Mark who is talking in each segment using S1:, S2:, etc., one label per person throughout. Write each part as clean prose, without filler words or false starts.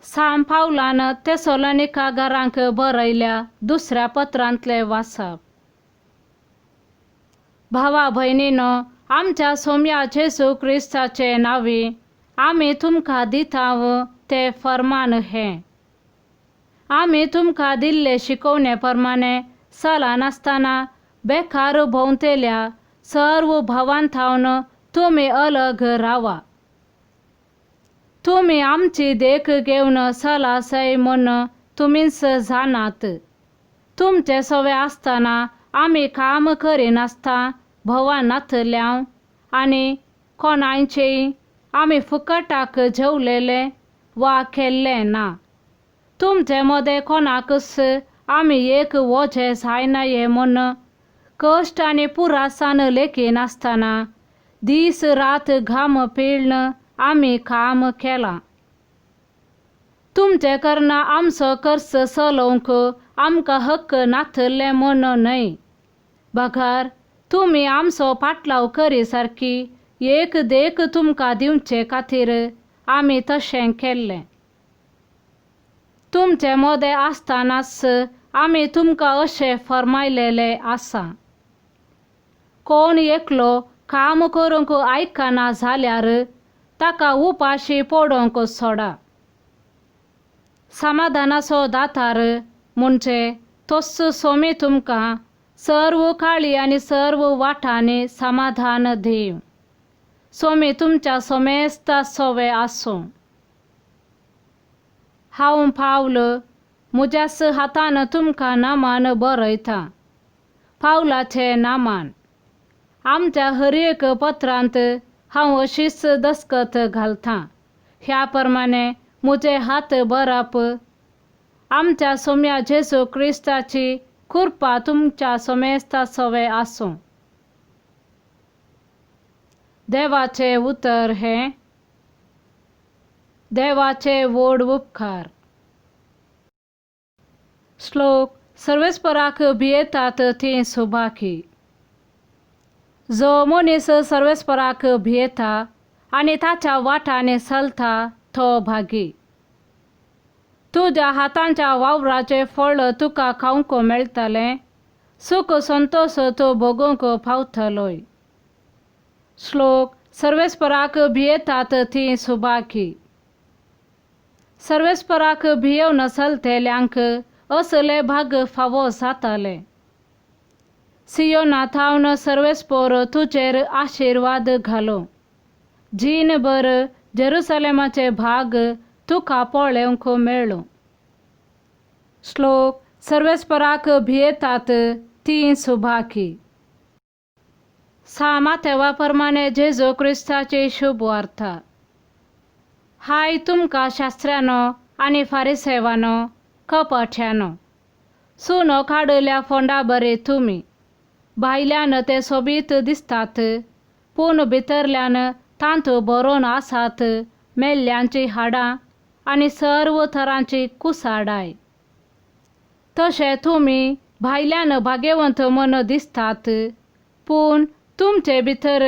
S1: साम पावलान तेसलोनिकांक बरयल्या दुसऱ्या पत्रांतले वाचप. भावा भयणीनो, आमच्या सोम्या जेसू क्रिस्ताचे नावी आमी तुमकां दिताव ते फर्मान हे. आमी तुमकां दिल्ले शिकवणे प्रमाणे चलनासतना बेकार भोंवतेल्या सर्व भावांथावन तुमी अलग रावा. तुमी आमची देख घेवन चलासय म्हूण तुमीच जाणात. तुमचे सवे आसतना आमी काम करिनासता भोवानातल्या आनी कोणाचेय आमी फुकटाक जेवलेले वा केल्ले ना. तुमचे मदें कोणाकच आमी एक वोझे जायनाये म्हूण कश्ट आनी पुरासान लेखिनासतना दीस रात घाम पिळन आमी काम केलां. तुमचे करना आमचो खर्च चलोवंक आमकां हक्क नाथले म्हूण न्हय. बगार तुमी आमचो पाटलाव करी सारकी एक देख तुमकां दिवचे खातीर आमी तशें केल्लें. तुमचे मदें आसतनाच आमी तुमकां अशें फर्मायलेले आसा. कोण एकलो काम करूंक आयकना जाल्यार ताका उपाशी पडोवंक सोडा. समाधानाचो दातार म्हणजे तोच सोमी तुमकां सर्व काळी आनी सर्व वाटांनी समाधान दिव. सोमी तुमच्या समेस्त सवे आसूं. हांव पावल म्हज्याच हातान तुमकां नामान बरयतां. पावलाचे नामान. आमच्या हर एक पत्रांत हांव अशीच दस्खत घालतां. ह्या प्रमाणे म्हजे हात बरप. आमच्या सोम्या जेसू क्रिस्ताची कृपा तुमच्या समेस्त सवे आसूं. देवाचे उतर हे. देवाचे व्हड उपकार. श्लोक. सर्वेस्पराक भियेतात ती सुभागी. जो मनीस सर्वेस्पराक भियेता आनी ताच्या वाटांनी चलता तो भागी. तुज्या हातांच्या वावराचे फळ तुका खावंक मेळटलें. सूख संतोष तूं भोगूंक पावतलोय. श्लोक. सर्वेस्पराक भियेतात ती सुभागी. सर्वेस्पराक भियेवन चलतेल्यांक असले भाग फावो जातले. सियोनाथावन सर्वेस्पर तुजेर आशिर्वाद घालो. जीनभर जेरुसलेमाचे भाग तुका पळोवंक मेळ्ळो. श्लोक. सर्वेस्पराक भियेतात ती सुभागी. माथेवा प्रमाणे जेजू क्रिस्ताची शुभ वार्ता. हाय तुमकां शास्त्र्यानो आनी फारिसेवानो, कपट्यानो. सुनो काडल्या फोंडा बरे तुमी. भायल्यान ते सोबीत दिसतात पूण भितरल्यान तांत भरोवन आसात मेल्ल्यांची हाडां आनी सर्व तरांची कुसाडाय. तशें तुमी भायल्यान भाग्यवंत म्हूण दिसतात पूण तुमचे भितर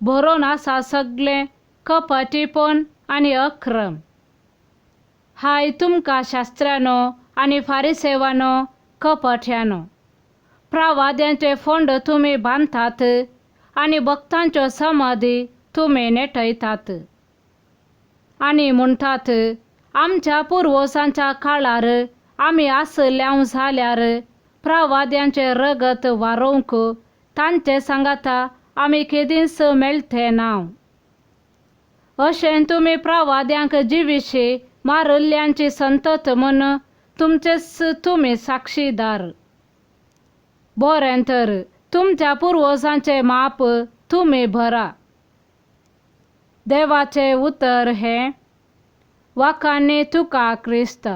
S1: भरोवन आसा सगळें कपटीपण आनी अक्रम. हाय तुमकां शास्त्र्यानो आनी फारिसेवानो, कपट्यानो. प्रवाद्यांचे फोंड तुमी बांदतात आनी भक्तांच्यो समाधी तुमी नेटयतात. आनी म्हणटात आमच्या पुर्वजांच्या काळार आमी आसल्यां जाल्यार प्रवाद्यांचे रगत वारोवंक तांचे सांगाता आमी केदींच मेळटे ना. अशें तुमी प्रवाद्यांक जिवीशी मारल्ल्यांची संतत म्हूण तुमचेच तुमी साक्षीदार. बरें तर तुमच्या पुर्वजांचे माप तुमी भरा. देवाचे उतर हे. वाखाणी तुका क्रिस्त.